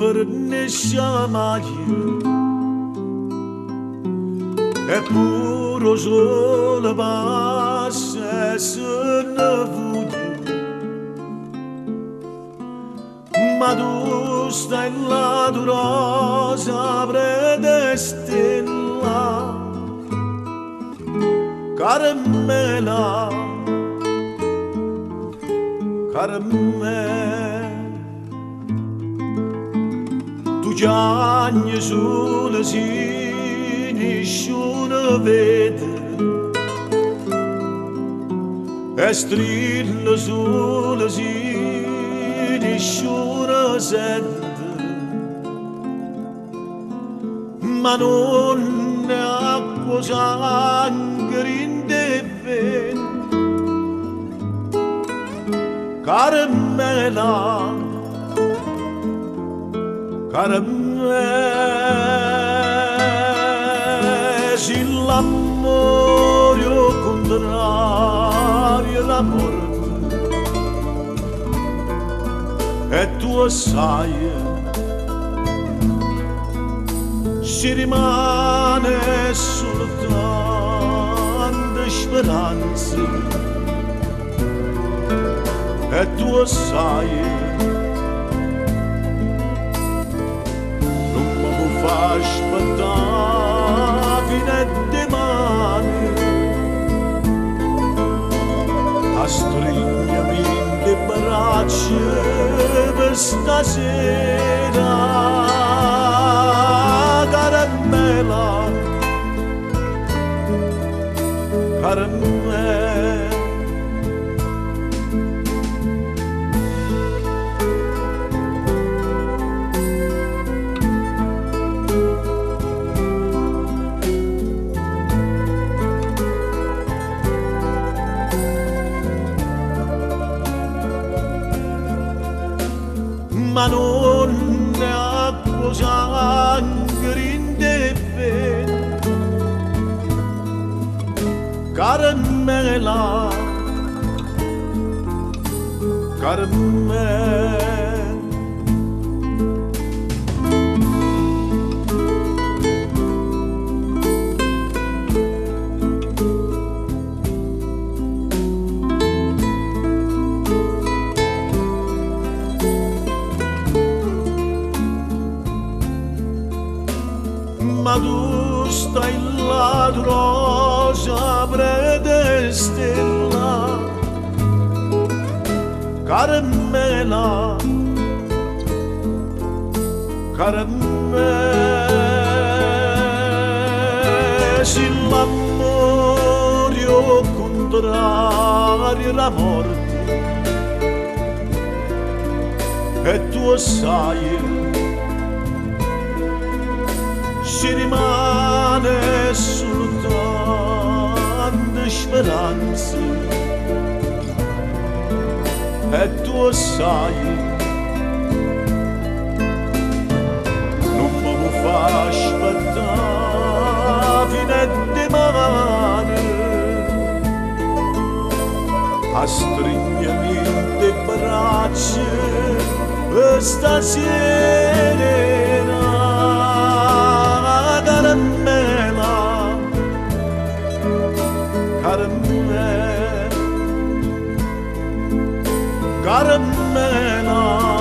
per ne sciamaglie e puro sole passa se ne vede, ma tu stai là tu rosa predestella caramella caramella tu giagni sulle si nessuno vede e strilla sulle si nessuno sente, ma non è acqua sangue in te vento caramella caramella si l'amore o contrario la morte e tu sai si rimane soltanto speranza e tu sai non mi fa aspettare fino a domani a stringermi in le braccia per stasera caramella caramella ma non è acqua sangue in te vento caramella caramella ma tu stai là tu rosa predestella caramella caramella se l'amore o contrario la morte e tu sai si rimane soltanto speranza e tu sai non mi fa aspettare fino a domani a stringermi in te braccia per stasera caramella caramella caramella